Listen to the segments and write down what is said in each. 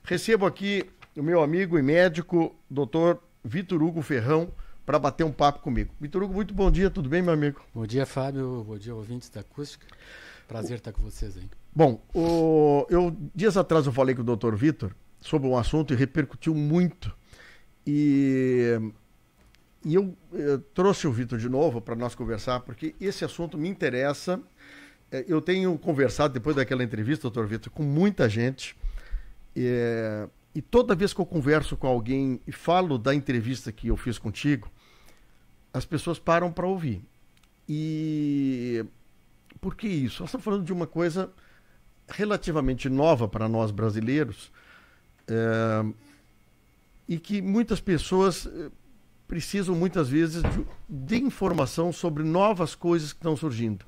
Recebo aqui o meu amigo e médico, Dr. Vitor Hugo Ferrão, para bater um papo comigo. Vitor Hugo, muito bom dia, tudo bem, meu amigo? Bom dia, Fábio. Bom dia, ouvintes da Acústica. Prazer estar com vocês aí. Bom, dias atrás eu falei com o Dr. Vitor sobre um assunto e repercutiu muito. E eu trouxe o Vitor de novo para nós conversar, porque esse assunto me interessa. Eu tenho conversado, depois daquela entrevista, Dr. Vitor, com muita gente. E toda vez que eu converso com alguém e falo da entrevista que eu fiz contigo, as pessoas param para ouvir. E por que isso? Nós estamos falando de uma coisa relativamente nova para nós brasileiros, e que muitas pessoas precisam muitas vezes de informação sobre novas coisas que estão surgindo.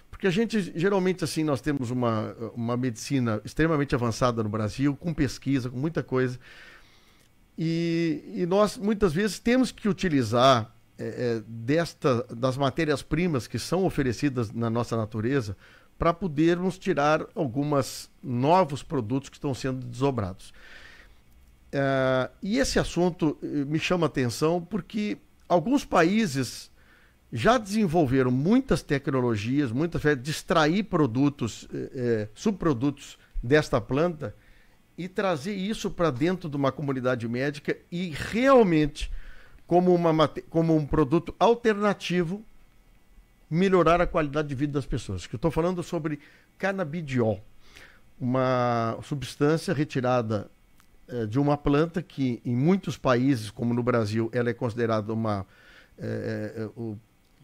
Porque a gente, geralmente, assim, nós temos uma medicina extremamente avançada no Brasil, com pesquisa, com muita coisa, e nós, muitas vezes, temos que utilizar das matérias-primas que são oferecidas na nossa natureza para podermos tirar alguns novos produtos que estão sendo desobrados. E esse assunto me chama a atenção porque alguns países já desenvolveram muitas tecnologias, de extrair produtos, subprodutos desta planta e trazer isso para dentro de uma comunidade médica e realmente, como um produto alternativo, melhorar a qualidade de vida das pessoas. Eu estou falando sobre canabidiol, uma substância retirada de uma planta que em muitos países, como no Brasil, ela é considerada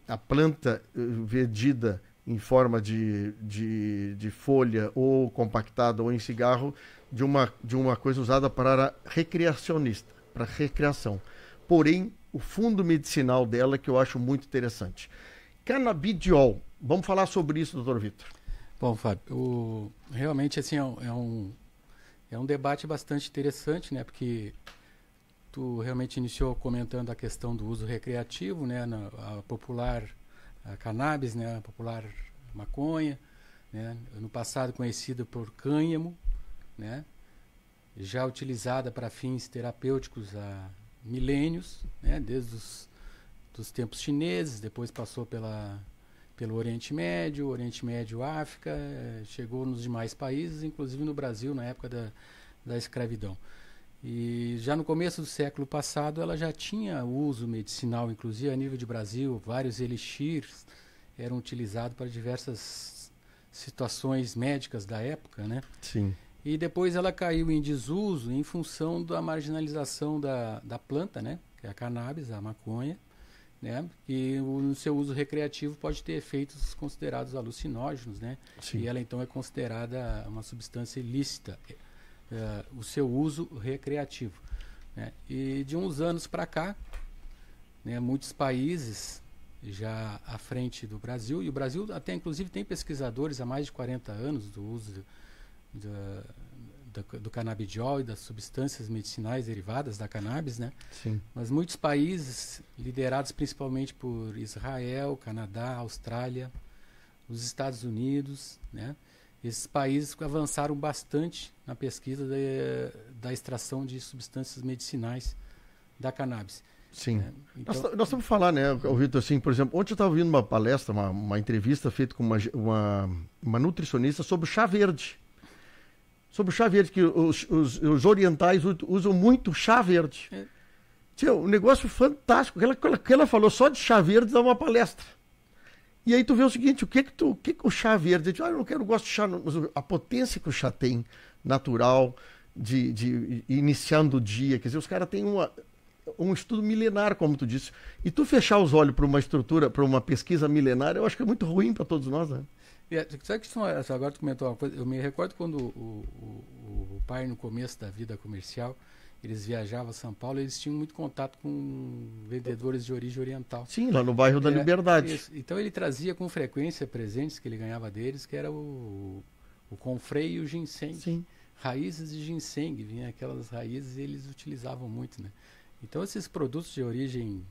a planta vendida em forma de folha ou compactada ou em cigarro, de uma coisa usada para recreacionista, para recreação. Porém, o fundo medicinal dela que eu acho muito interessante. Canabidiol. Vamos falar sobre isso, doutor Vitor. Bom, Fábio, realmente assim, é um debate bastante interessante, né? Porque tu realmente iniciou comentando a questão do uso recreativo, né? A popular cannabis, né? A popular maconha, né? No passado conhecida por cânhamo, né? Já utilizada para fins terapêuticos há milênios, né? Desde dos tempos chineses, depois passou pelo Oriente Médio, África, chegou nos demais países, inclusive no Brasil, na época da escravidão. E já no começo do século passado ela já tinha uso medicinal, inclusive a nível de Brasil, vários elixirs eram utilizados para diversas situações médicas da época, né? Sim. E depois ela caiu em desuso em função da marginalização da planta, né? Que é a cannabis, a maconha, né? E no seu uso recreativo pode ter efeitos considerados alucinógenos, né? Sim. E ela então é considerada uma substância ilícita, o seu uso recreativo, né? E de uns anos para cá, né, muitos países já à frente do Brasil, e o Brasil até inclusive tem pesquisadores há mais de 40 anos do uso do canabidiol e das substâncias medicinais derivadas da cannabis, né? Sim. Mas muitos países, liderados principalmente por Israel, Canadá, Austrália, os Estados Unidos, né? Esses países avançaram bastante na pesquisa da extração de substâncias medicinais da cannabis. Sim. Então, nós estamos falando, né, Vitor, assim, por exemplo, ontem eu estava ouvindo uma palestra, uma entrevista feita com uma nutricionista sobre o chá verde. Sobre o chá verde, que os orientais usam muito chá verde. Um negócio fantástico. Que ela falou só de chá verde dá uma palestra. E aí tu vê o seguinte, o que o chá verde... Eu não gosto de chá, mas a potência que o chá tem, natural, de iniciando o dia. Quer dizer, os caras têm um estudo milenar, como tu disse. E tu fechar os olhos para uma estrutura, para uma pesquisa milenar, eu acho que é muito ruim para todos nós, né? Sabe que agora tu comentou uma coisa, eu me recordo quando o pai, no começo da vida comercial, eles viajavam a São Paulo, eles tinham muito contato com vendedores de origem oriental. Sim, lá no bairro da Liberdade. Isso. Então ele trazia com frequência presentes que ele ganhava deles, que era o confrei e o ginseng. Sim. Raízes de ginseng, vinha aquelas raízes e eles utilizavam muito, né? Então esses produtos de origem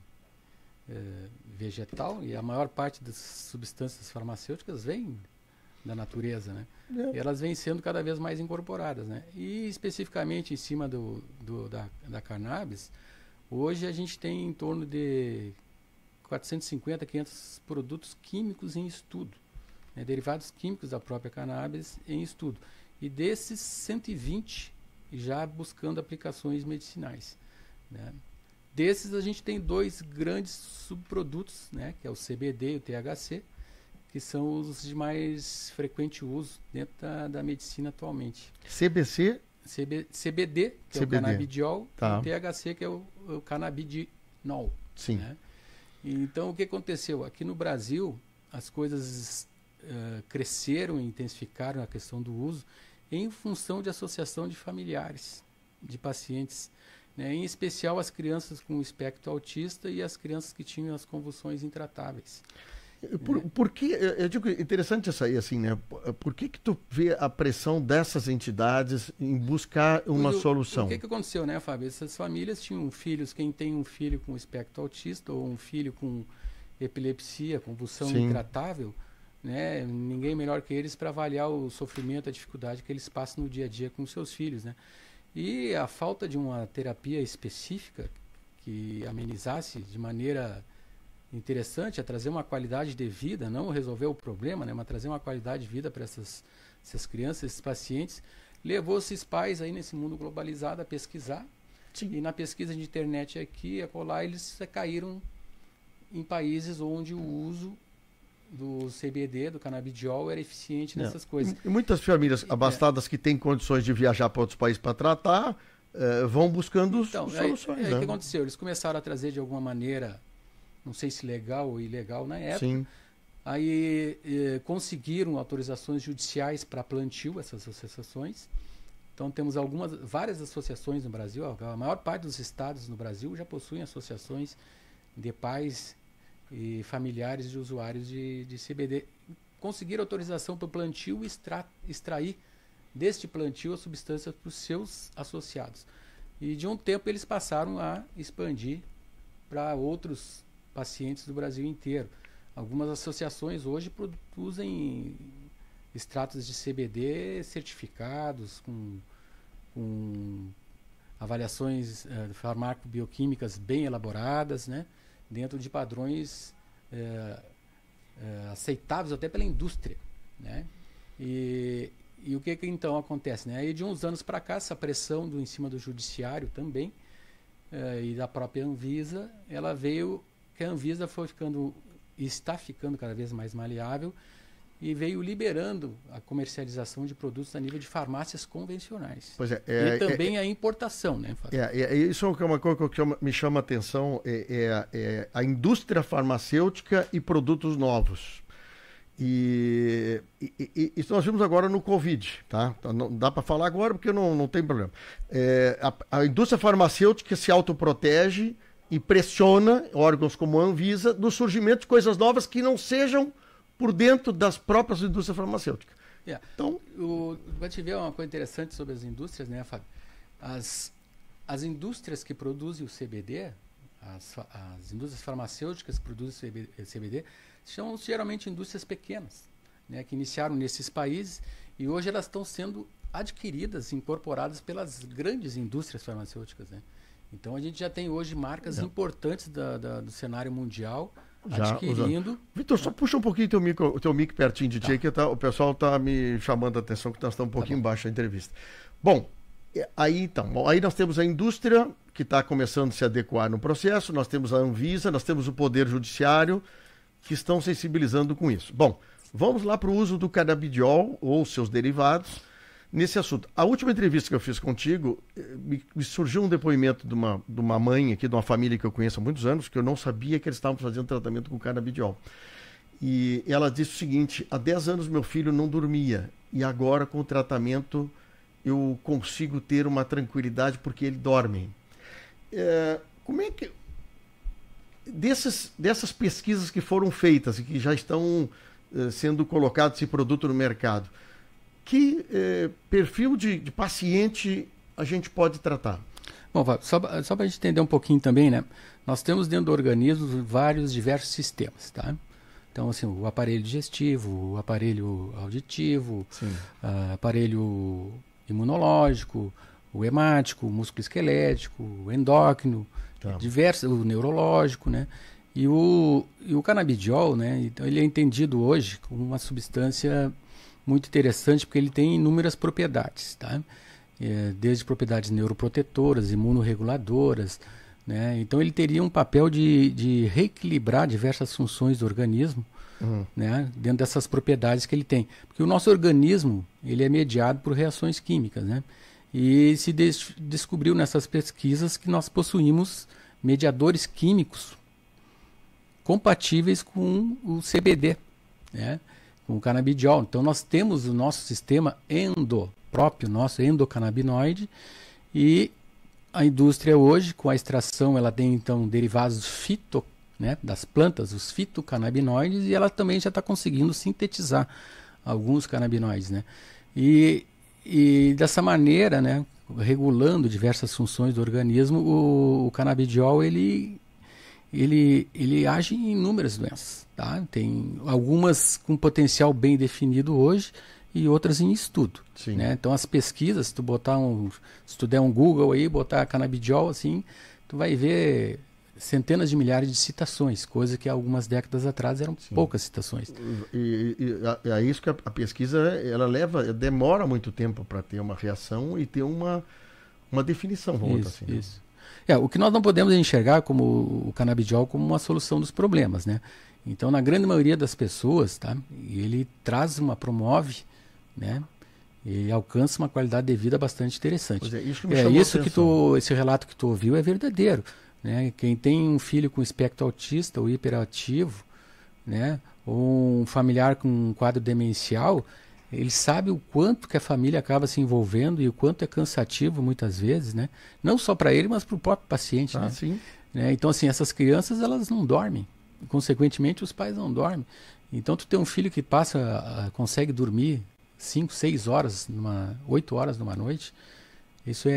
vegetal, e a maior parte das substâncias farmacêuticas vem da natureza, né? E elas vêm sendo cada vez mais incorporadas, né? E especificamente em cima da cannabis, hoje a gente tem em torno de 450, 500 produtos químicos em estudo, né? Derivados químicos da própria cannabis em estudo. E desses 120 já buscando aplicações medicinais, né? Desses a gente tem 2 grandes subprodutos, né? Que é o CBD e o THC, que são os de mais frequente uso dentro da medicina atualmente. CBD, que é o canabidiol, tá. E o THC, que é o canabidinol. Sim. Né? Então, o que aconteceu? Aqui no Brasil, as coisas cresceram e intensificaram a questão do uso em função de associação de familiares, de pacientes, né? Em especial as crianças com espectro autista e as crianças que tinham as convulsões intratáveis. Por que, eu digo, interessante isso aí, assim, né? Por que tu vê a pressão dessas entidades em buscar uma solução? O que aconteceu, né, Fábio? Essas famílias tinham filhos, quem tem um filho com espectro autista ou um filho com epilepsia, convulsão intratável, né? Ninguém melhor que eles para avaliar o sofrimento, a dificuldade que eles passam no dia a dia com seus filhos, né? E a falta de uma terapia específica que amenizasse de maneira interessante, a trazer uma qualidade de vida, não resolver o problema, né, mas trazer uma qualidade de vida para essas crianças, esses pacientes, levou esses pais aí nesse mundo globalizado a pesquisar. Sim. E na pesquisa de internet aqui, acolá, eles caíram em países onde o uso do CBD, do canabidiol, era eficiente nessas coisas. E muitas famílias abastadas que têm condições de viajar para outros países para tratar, vão buscando soluções. Aí o que aconteceu? Eles começaram a trazer de alguma maneira, não sei se legal ou ilegal na época. Sim. Aí conseguiram autorizações judiciais para plantio, essas associações. Então temos várias associações no Brasil. A maior parte dos estados no Brasil já possuem associações de pais e familiares de usuários de CBD. Conseguiram autorização para o plantio e extrair deste plantio a substância para os seus associados. E de um tempo eles passaram a expandir para outros pacientes do Brasil inteiro. Algumas associações hoje produzem extratos de CBD certificados, com avaliações farmacobioquímicas bem elaboradas, né? Dentro de padrões aceitáveis até pela indústria, né? E o que então acontece, né? Aí de uns anos para cá, essa pressão em cima do judiciário também, e da própria Anvisa, ela veio, que a Anvisa foi ficando e está ficando cada vez mais maleável e veio liberando a comercialização de produtos a nível de farmácias convencionais. Pois é, e também a importação, né? Isso é uma coisa que me chama a atenção, a indústria farmacêutica e produtos novos. E isso nós vimos agora no Covid, tá? Não dá para falar agora porque não tem problema. A indústria farmacêutica se autoprotege e pressiona órgãos como a Anvisa do surgimento de coisas novas que não sejam por dentro das próprias indústrias farmacêuticas. Então, vai te ver uma coisa interessante sobre as indústrias, né, Fábio? As indústrias que produzem o CBD, as indústrias farmacêuticas que produzem CBD, são geralmente indústrias pequenas, né, que iniciaram nesses países e hoje elas estão sendo adquiridas, incorporadas pelas grandes indústrias farmacêuticas, né? Então a gente já tem hoje marcas importantes do cenário mundial adquirindo. Vitor, só puxa um pouquinho teu mic pertinho de ti, que o pessoal está me chamando a atenção que nós estamos um pouquinho embaixo da entrevista. Bom, aí nós temos a indústria que está começando a se adequar no processo, nós temos a Anvisa, nós temos o Poder Judiciário que estão sensibilizando com isso. Bom, vamos lá para o uso do canabidiol ou seus derivados nesse assunto. A última entrevista que eu fiz contigo, me surgiu um depoimento de uma mãe aqui, de uma família que eu conheço há muitos anos, que eu não sabia que eles estavam fazendo tratamento com canabidiol. E ela disse o seguinte: há 10 anos meu filho não dormia e agora com o tratamento eu consigo ter uma tranquilidade porque ele dorme. Como é que... Dessas pesquisas que foram feitas e que já estão sendo colocado esse produto no mercado, que perfil de paciente a gente pode tratar? Bom, só para a gente entender um pouquinho também, né? Nós temos dentro do organismo diversos sistemas, tá? Então, assim, o aparelho digestivo, o aparelho auditivo, aparelho imunológico, o hemático, o músculo esquelético, o endócrino, o neurológico, né? E o canabidiol, né? Então, ele é entendido hoje como uma substância muito interessante porque ele tem inúmeras propriedades, tá? Desde propriedades neuroprotetoras, imunorreguladoras, né? Então ele teria um papel de reequilibrar diversas funções do organismo, né? Dentro dessas propriedades que ele tem. Porque o nosso organismo ele é mediado por reações químicas, né? E se descobriu nessas pesquisas que nós possuímos mediadores químicos compatíveis com o CBD, né? Com o canabidiol. Então nós temos o nosso sistema próprio nosso endocannabinoide, e a indústria hoje, com a extração, ela tem então derivados né, das plantas, os fitocannabinoides, e ela também já está conseguindo sintetizar alguns canabinoides, né? E dessa maneira, né, regulando diversas funções do organismo, o canabidiol ele age em inúmeras doenças, tá? Tem algumas com potencial bem definido hoje e outras em estudo, né? Então as pesquisas, se tu der um Google aí, botar canabidiol assim, tu vai ver centenas de milhares de citações, coisa que há algumas décadas atrás eram poucas citações. E é isso que a pesquisa ela demora muito tempo para ter uma reação e ter uma definição, vamos botar assim. Isso. O que nós não podemos enxergar como o canabidiol como uma solução dos problemas, né? Então, na grande maioria das pessoas, tá? Ele promove, né? E alcança uma qualidade de vida bastante interessante. Pois isso me chamou atenção. Esse relato que tu ouviu é verdadeiro, né? Quem tem um filho com espectro autista ou hiperativo, né? Ou um familiar com um quadro demencial, ele sabe o quanto que a família acaba se envolvendo e o quanto é cansativo muitas vezes, né? Não só para ele, mas para o próprio paciente, né? Sim. Então, assim, essas crianças, elas não dormem. Consequentemente, os pais não dormem. Então, tu tem um filho que consegue dormir 5, 6 horas, 8 horas numa noite, isso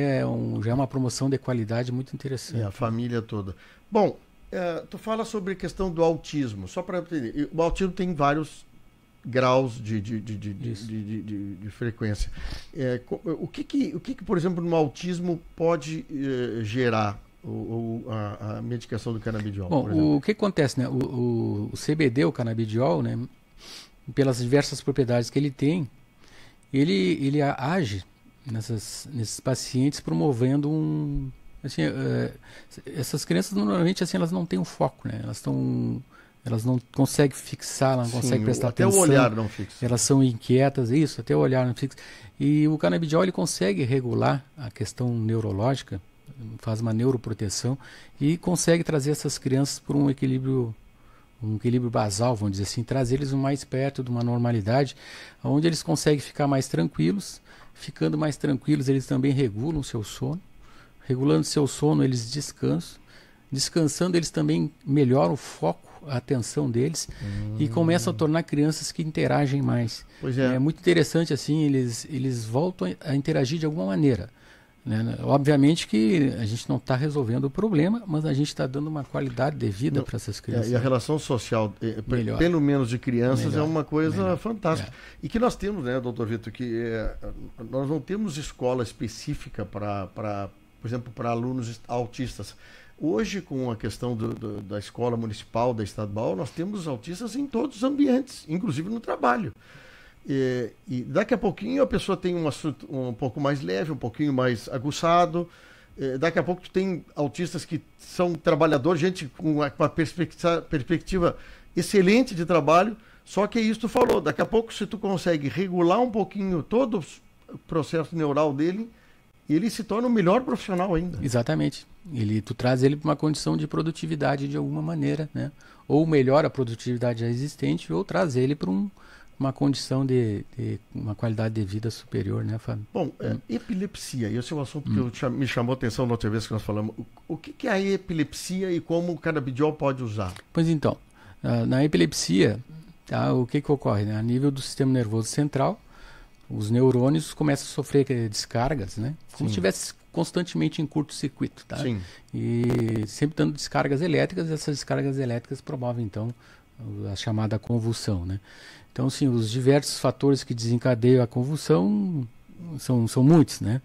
já é uma promoção de qualidade muito interessante. A família toda. Bom, tu fala sobre a questão do autismo. Só para entender, o autismo tem vários graus de frequência. O que, por exemplo, no autismo pode gerar a medicação do canabidiol? Bom, o que acontece, né? O CBD, o canabidiol, né? Pelas diversas propriedades que ele tem, ele age nesses pacientes promovendo assim, essas crianças normalmente assim, elas não têm um foco, né? Elas não conseguem fixar, elas não conseguem prestar atenção. Até o olhar não fixa. Elas são inquietas, até o olhar não fixa. E o canabidiol ele consegue regular a questão neurológica, faz uma neuroproteção e consegue trazer essas crianças para um equilíbrio basal, vamos dizer assim, trazer eles mais perto de uma normalidade, onde eles conseguem ficar mais tranquilos. Ficando mais tranquilos, eles também regulam o seu sono. Regulando o seu sono, eles descansam. Descansando, eles também melhoram o foco, a atenção deles e começam a tornar crianças que interagem mais. Pois é. É muito interessante, assim, eles voltam a interagir de alguma maneira. Né? Obviamente que a gente não está resolvendo o problema, mas a gente está dando uma qualidade de vida para essas crianças. E a relação social, pelo menos de crianças, é uma coisa fantástica. E que nós temos, né, doutor Vitor, que nós não temos escola específica por exemplo, para alunos autistas. Hoje, com a questão da escola municipal, da estadual, nós temos autistas em todos os ambientes, inclusive no trabalho. E daqui a pouquinho a pessoa tem um pouco mais leve, um pouquinho mais aguçado. Daqui a pouco tu tem autistas que são trabalhadores, gente com uma perspectiva excelente de trabalho. Só que é isso que tu falou. Daqui a pouco, se tu consegue regular um pouquinho todo o processo neural dele, ele se torna o melhor profissional ainda. Exatamente. Tu traz ele para uma condição de produtividade de alguma maneira, né? Ou melhora a produtividade já existente, ou traz ele para uma condição de uma qualidade de vida superior, né, Fábio? Bom, epilepsia, esse é um assunto que me chamou a atenção na outra vez que nós falamos. O que é a epilepsia e como o canabidiol pode usar? Pois então, na epilepsia, tá, o que ocorre? Né? A nível do sistema nervoso central, os neurônios começam a sofrer descargas, né? Como se estivesse constantemente em curto-circuito, tá? Sim. E sempre dando descargas elétricas, e essas descargas elétricas promovem, então, a chamada convulsão, né? Então, assim, os diversos fatores que desencadeiam a convulsão são muitos, né?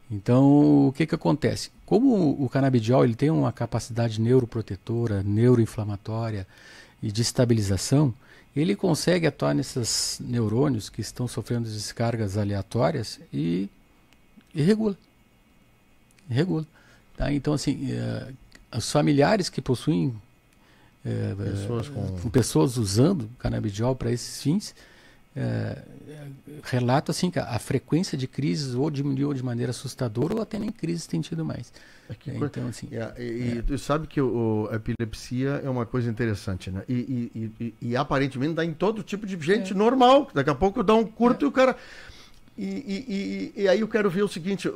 Então, o que acontece? Como o canabidiol ele tem uma capacidade neuroprotetora, neuroinflamatória e de estabilização, ele consegue atuar nesses neurônios que estão sofrendo descargas aleatórias e regula. Tá? Então, assim, os familiares que possuem pessoas usando canabidiol para esses fins, relato assim que a frequência de crises ou diminuiu de maneira assustadora ou até nem crises tem tido mais. Então, assim, tu sabe que a epilepsia é uma coisa interessante, né? E aparentemente dá em todo tipo de gente normal. Daqui a pouco dá um curto e o cara... E aí eu quero ver o seguinte,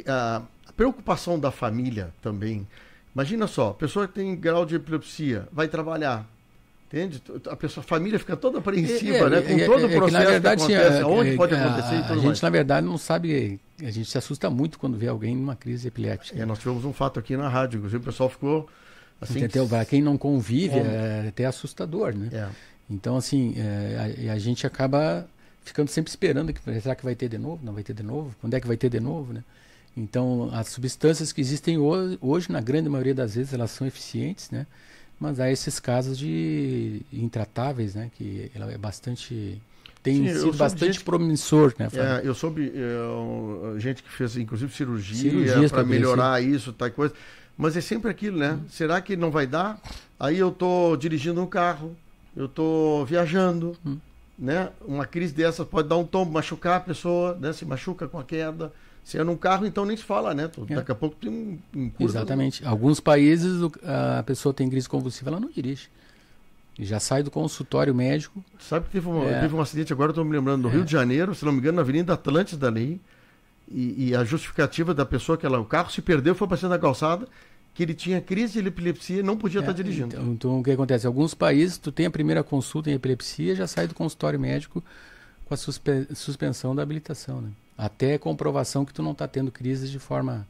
a preocupação da família também. Imagina só, a pessoa que tem grau de epilepsia vai trabalhar, entende? A família fica toda apreensiva, né? Com todo o processo na verdade, que acontece, onde pode acontecer e tudo mais. A gente, na verdade, não sabe, a gente se assusta muito quando vê alguém numa crise epiléptica. Nós tivemos um fato aqui na rádio, inclusive o pessoal ficou assim... Para quem não convive, é até assustador, né? Então, assim, a gente acaba ficando sempre esperando, será que vai ter de novo? Não vai ter de novo? Quando é que vai ter de novo, né? Então, as substâncias que existem hoje, na grande maioria das vezes, elas são eficientes, né? Mas há esses casos de intratáveis, né? Que ela é bastante... Tem sido bastante promissor, né? Eu soube gente que fez, inclusive, cirurgia para melhorar isso, tal coisa. Mas é sempre aquilo, né? Será que não vai dar? Aí eu estou dirigindo um carro, eu estou viajando, né? Uma crise dessa pode dar um tombo, machucar a pessoa, né? Se machuca com a queda. Se é num carro, então nem se fala, né? Daqui a pouco tem um curso. Exatamente. Alguns países a pessoa tem crise convulsiva, ela não dirige. E já sai do consultório médico. Sabe que teve um acidente agora, estou me lembrando, no Rio de Janeiro, se não me engano, na Avenida Atlântida ali. E a justificativa da pessoa que o carro se perdeu, foi passando na calçada, que ele tinha crise de epilepsia e não podia estar dirigindo. Então, o que acontece? Em alguns países, tu tem a primeira consulta em epilepsia, já sai do consultório médico com a suspensão da habilitação, né? Até comprovação que tu não está tendo crises de forma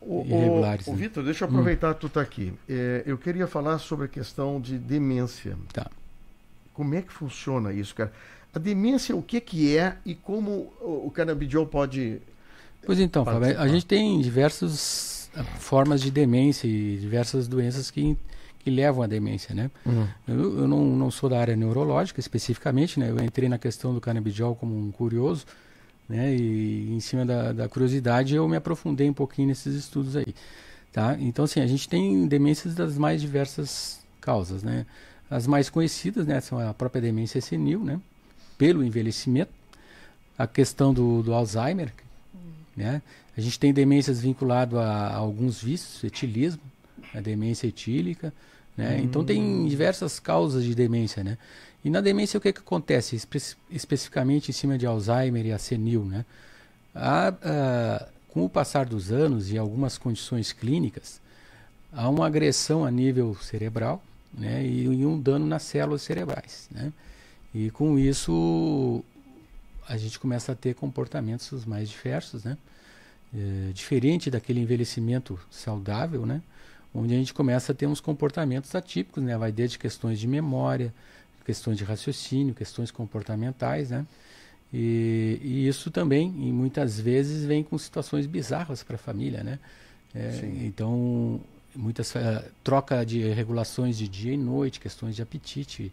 irregular. Vitor, deixa eu aproveitar que tu está aqui. Eu queria falar sobre a questão de demência. Tá. Como é que funciona isso, cara? A demência, o que é e como o canabidiol pode... Pois então, Fábio, a gente tem diversas formas de demência e diversas doenças que levam à demência, né? Eu não sou da área neurológica especificamente, né? Eu entrei na questão do canabidiol como um curioso, né? E em cima da curiosidade eu me aprofundei um pouquinho nesses estudos aí, tá? Então, assim, a gente tem demências das mais diversas causas, né? As mais conhecidas, né, são a própria demência senil, né? Pelo envelhecimento, a questão do Alzheimer, né? A gente tem demências vinculadas a alguns vícios, etilismo, a demência etílica, né? Então tem diversas causas de demência, né? E na demência o que acontece? Especificamente em cima de Alzheimer e a senil, né? Com o passar dos anos e algumas condições clínicas, há uma agressão a nível cerebral, né? E um dano nas células cerebrais, né? E com isso a gente começa a ter comportamentos mais diversos, né? Diferente daquele envelhecimento saudável, né? Onde a gente começa a ter uns comportamentos atípicos, né? Vai desde questões de memória, questões de raciocínio, questões comportamentais, né? E isso também, e muitas vezes, vem com situações bizarras para a família, né? Então, muitas troca de regulações de dia e noite, questões de apetite,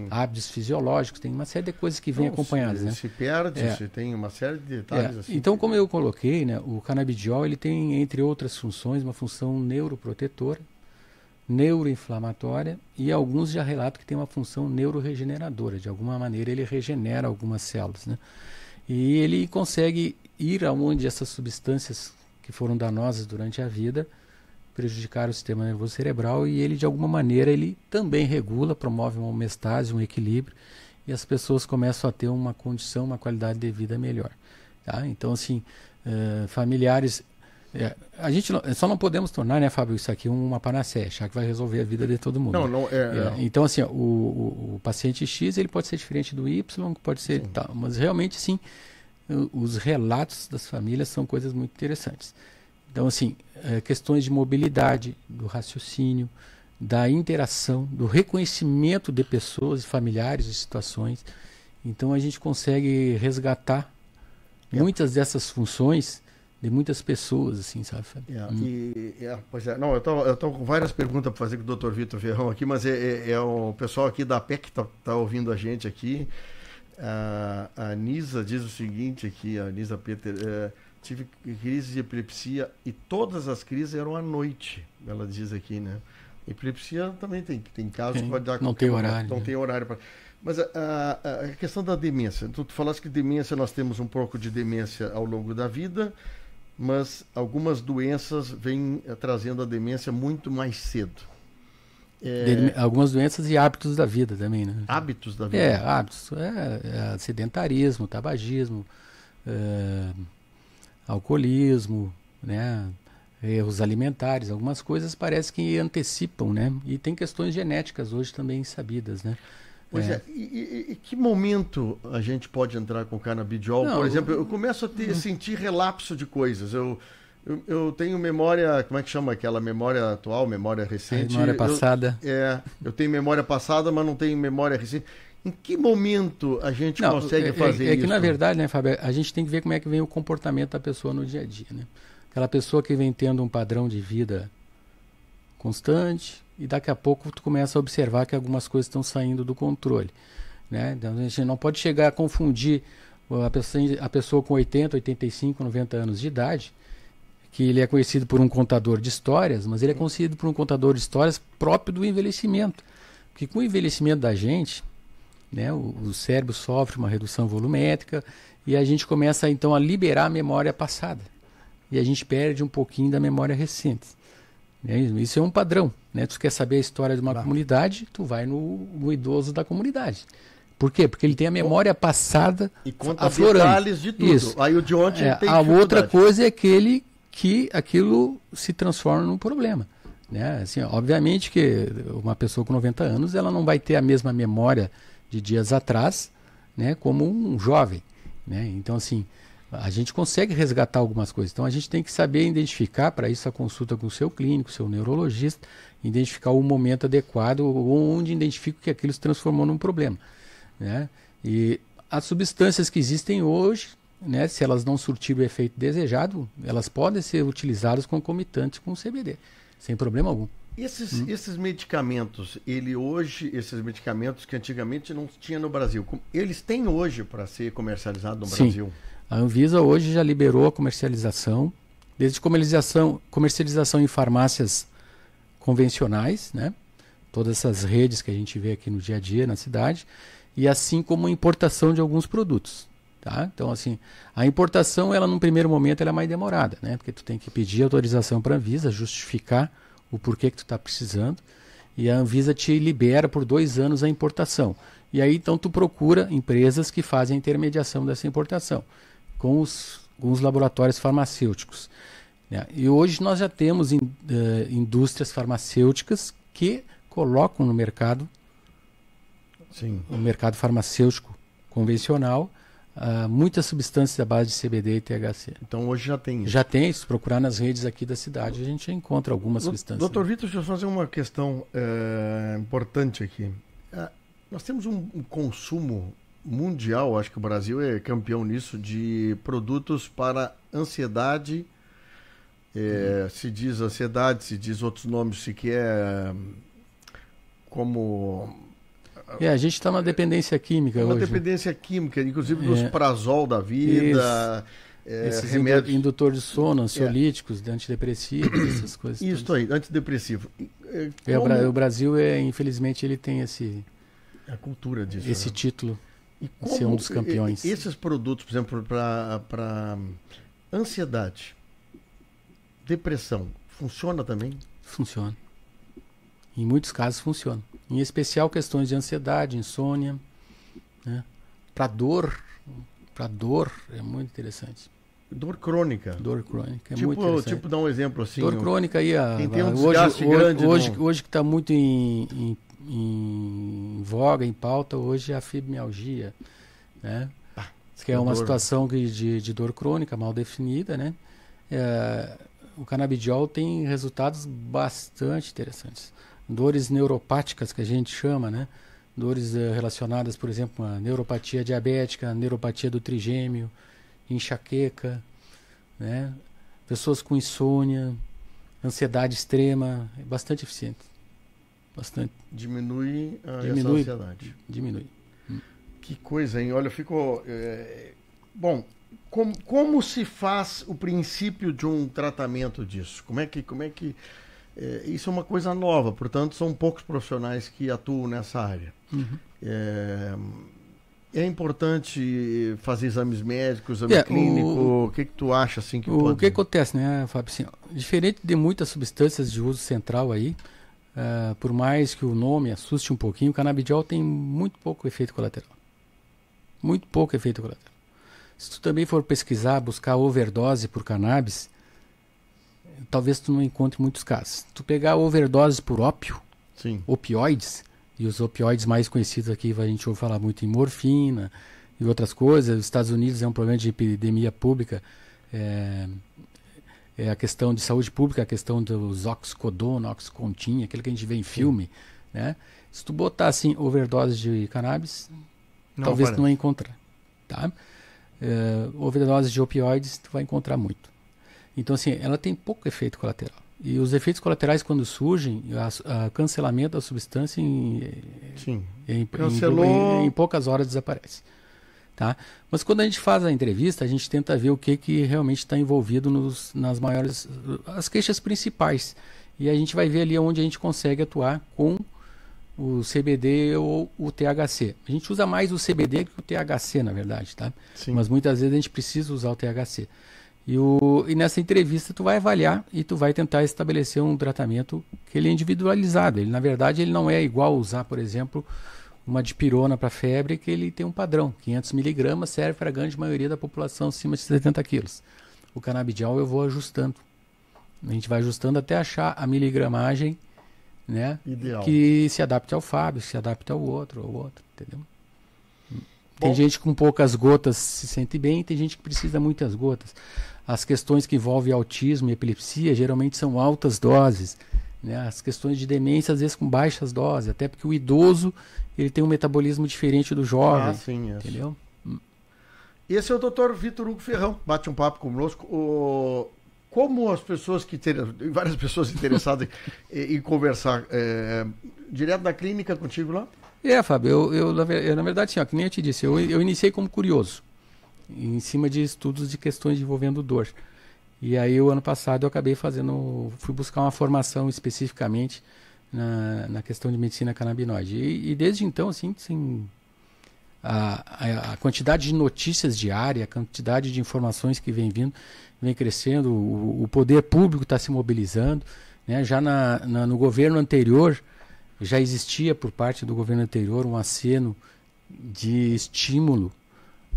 hábitos fisiológicos, tem uma série de coisas que vêm acompanhadas, né? Se perde, se tem uma série de detalhes assim. Então, como eu coloquei, né, o canabidiol ele tem, entre outras funções, uma função neuroprotetora, neuroinflamatória e alguns já relatam que tem uma função neuroregeneradora. De alguma maneira ele regenera algumas células, né? E ele consegue ir aonde essas substâncias que foram danosas durante a vida prejudicaram o sistema nervoso cerebral, e ele de alguma maneira ele também regula, promove uma homeostase, um equilíbrio, e as pessoas começam a ter uma condição, uma qualidade de vida melhor, tá? Então, assim, familiares... a gente só não podemos tornar, né, Fábio, isso aqui uma panaceia, achar que vai resolver a vida de todo mundo. Então, assim, o paciente X ele pode ser diferente do Y, pode ser tal, mas realmente, sim, os relatos das famílias são coisas muito interessantes. Então, assim, questões de mobilidade, do raciocínio, da interação, do reconhecimento de pessoas, familiares e situações. Então a gente consegue resgatar muitas dessas funções de muitas pessoas, assim, sabe? Pois é, não, eu tô com várias perguntas para fazer com o Dr. Vitor Ferrão aqui, mas é o pessoal aqui da PEC que tá ouvindo a gente aqui. A Nisa diz o seguinte aqui, a Nisa Peter, tive crise de epilepsia e todas as crises eram à noite, ela diz aqui, né? Epilepsia também tem casos que pode dar... Não tem horário. Não tem horário para... Mas a questão da demência, tu falaste que demência, nós temos um pouco de demência ao longo da vida, mas algumas doenças vêm trazendo a demência muito mais cedo. Algumas doenças e hábitos da vida também, né? Hábitos da vida? Hábitos. Sedentarismo, tabagismo, alcoolismo, né? Erros alimentares, algumas coisas parece que antecipam, né? E tem questões genéticas hoje também sabidas, né? Pois e que momento a gente pode entrar com canabidiol? Por exemplo, eu começo a sentir relapso de coisas. Eu tenho memória, como é que chama aquela memória atual, memória recente? Memória passada. Eu tenho memória passada, mas não tenho memória recente. Em que momento a gente consegue fazer isso? É que, na verdade, né, Fábio, a gente tem que ver como é que vem o comportamento da pessoa no dia a dia, né? Aquela pessoa que vem tendo um padrão de vida constante e daqui a pouco tu começa a observar que algumas coisas estão saindo do controle, né? Então a gente não pode chegar a confundir a pessoa com 80, 85, 90 anos de idade, que ele é conhecido por um contador de histórias, mas ele é conhecido por um contador de histórias próprio do envelhecimento. Porque com o envelhecimento da gente, né, o cérebro sofre uma redução volumétrica e a gente começa então a liberar a memória passada. E a gente perde um pouquinho da memória recente. Isso é um padrão, né? Tu quer saber a história de uma comunidade, tu vai no idoso da comunidade. Por quê? Porque ele tem a memória passada e conta detalhes de tudo. Isso. Aí o de ontem tem a outra coisa é aquele que aquilo se transforma num problema, né? Assim, obviamente que uma pessoa com 90 anos ela não vai ter a mesma memória de dias atrás, né, como um jovem, né? Então, assim, a gente consegue resgatar algumas coisas. Então, a gente tem que saber identificar, para isso a consulta com o seu clínico, seu neurologista, identificar o momento adequado, onde identifica que aquilo se transformou num problema, né? E as substâncias que existem hoje, né, se elas não surtirem o efeito desejado, elas podem ser utilizadas concomitantes com o CBD, sem problema algum. Esses medicamentos, esses medicamentos que antigamente não tinha no Brasil, eles têm hoje para ser comercializado no Brasil? A Anvisa hoje já liberou a comercialização, desde comercialização em farmácias convencionais, né? Todas essas redes que a gente vê aqui no dia a dia na cidade, e assim como a importação de alguns produtos. Tá? Então, assim, a importação, ela num primeiro momento, ela é mais demorada, né? Porque tu tem que pedir autorização para a Anvisa, justificar o porquê que tu está precisando, e a Anvisa te libera por 2 anos a importação. E aí, então, tu procura empresas que fazem a intermediação dessa importação, com os laboratórios farmacêuticos, né? E hoje nós já temos indústrias farmacêuticas que colocam no mercado, o mercado farmacêutico convencional, muitas substâncias à base de CBD e THC. Então hoje já tem isso. Já tem, se procurar nas redes aqui da cidade, a gente encontra algumas substâncias. Dr. Vitor, deixa eu fazer uma questão importante aqui. Nós temos um consumo mundial, acho que o Brasil é campeão nisso, de produtos para ansiedade. Se diz ansiedade, se diz outros nomes, se quer como... a gente está numa dependência química hoje. Uma dependência química, inclusive dos prazol da vida, esses remédios... indutores de sono, ansiolíticos, antidepressivos, essas coisas. Isso aí, antidepressivo. O Brasil, infelizmente, ele tem a cultura disso, esse título de ser um dos campeões. Esses produtos, por exemplo, para ansiedade, depressão, funciona também? Funciona. Em muitos casos funciona. Em especial questões de ansiedade, insônia, né? Para dor é muito interessante. Dor crônica. Dor crônica, muito interessante. Tipo, dar um exemplo assim. Dor crônica aí, quem tem um desgaste grande. Hoje que está muito em voga, em pauta, hoje é a fibromialgia, né? Que é uma situação de dor crônica mal definida, né? O canabidiol tem resultados bastante interessantes. dores neuropáticas que a gente chama, né? Dores relacionadas, por exemplo, à neuropatia diabética, neuropatia do trigêmeo, enxaqueca, né? Pessoas com insônia, ansiedade extrema, é bastante eficiente. Bastante. Diminui essa ansiedade. Diminui. Que coisa, hein? Olha, eu fico... Bom, como se faz o princípio de um tratamento disso? Como é que isso é uma coisa nova, portanto, são poucos profissionais que atuam nessa área. Uhum. É importante fazer exames médicos, exame clínico? O que tu acha assim que pode... O que acontece, né, Fábio? Assim, diferente de muitas substâncias de uso central aí, por mais que o nome assuste um pouquinho, o canabidiol tem muito pouco efeito colateral. Muito pouco efeito colateral. Se tu também for pesquisar, buscar overdose por cannabis, talvez tu não encontre muitos casos. Se tu pegar overdose por ópio, sim, opioides, e os opioides mais conhecidos aqui, a gente ouve falar muito em morfina e outras coisas. Os Estados Unidos é um problema de epidemia pública, é a questão de saúde pública, a questão dos oxicodona, oxycontin, aquilo que a gente vê em filme, né? Se tu botar assim, overdose de cannabis, talvez tu não encontrar, tá? Overdose de opioides, tu vai encontrar muito. Então, assim, ela tem pouco efeito colateral. E os efeitos colaterais, quando surgem, o cancelamento da substância em poucas horas desaparece. Tá? Mas quando a gente faz a entrevista, a gente tenta ver o que realmente está envolvido nas maiores... as queixas principais. E a gente vai ver ali onde a gente consegue atuar com o CBD ou o THC. A gente usa mais o CBD que o THC, na verdade. Tá? Mas muitas vezes a gente precisa usar o THC. E nessa entrevista tu vai avaliar e tu vai tentar estabelecer um tratamento que ele é individualizado. Ele, na verdade, ele não é igual usar, por exemplo, uma dipirona para febre, que ele tem um padrão. 500 miligramas serve para a grande maioria da população acima de 70 quilos. O canabidiol eu vou ajustando. A gente vai ajustando até achar a miligramagem, né, ideal, que se adapte ao Fábio, se adapte ao outro, entendeu? Tem gente com poucas gotas se sente bem, tem gente que precisa de muitas gotas. As questões que envolvem autismo e epilepsia geralmente são altas doses, né? As questões de demência às vezes com baixas doses, até porque o idoso ele tem um metabolismo diferente do jovem, entendeu? Esse é o Dr. Vitor Hugo Ferrão, bate um papo conosco. Como as pessoas várias pessoas interessadas em conversar, direto da clínica contigo lá? Fábio, eu na verdade, sim, ó, que nem eu te disse, eu iniciei como curioso, em cima de estudos de questões envolvendo dor. E aí, o ano passado, eu acabei fui buscar uma formação especificamente na questão de medicina canabinoide. E desde então, assim a quantidade de notícias diárias, a quantidade de informações que vem vindo, vem crescendo, o poder público está se mobilizando, né? Já no governo anterior, já existia por parte do governo anterior um aceno de estímulo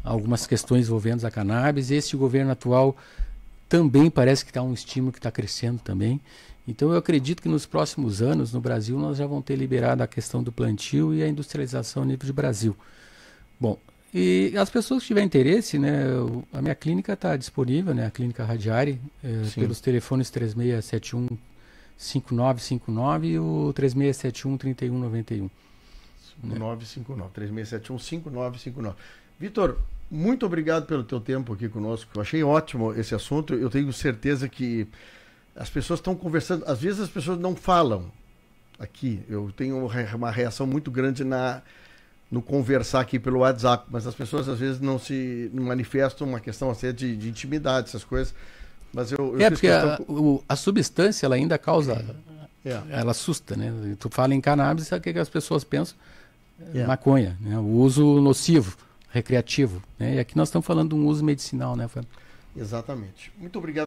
a algumas questões envolvendo a cannabis. Este governo atual também parece que está um estímulo que está crescendo também. Então eu acredito que nos próximos anos, no Brasil, nós já vamos ter liberado a questão do plantio e a industrialização a nível de Brasil. Bom, e as pessoas que tiverem interesse, né, a minha clínica está disponível, né, a Clínica Radiari, pelos telefones 3671-5959 e o 3671-3191. 3671-5959. Vitor, muito obrigado pelo teu tempo aqui conosco. Eu achei ótimo esse assunto. Eu tenho certeza que as pessoas estão conversando. Às vezes as pessoas não falam aqui. Eu tenho uma reação muito grande no conversar aqui pelo WhatsApp, mas as pessoas às vezes não manifestam uma questão assim, de intimidade, essas coisas. Mas porque a substância ela ainda causa, ela assusta, né? Tu fala em cannabis, sabe o que as pessoas pensam? Maconha, né? O uso nocivo, recreativo, né? E aqui nós estamos falando de um uso medicinal, né, Fábio? Exatamente. Muito obrigado.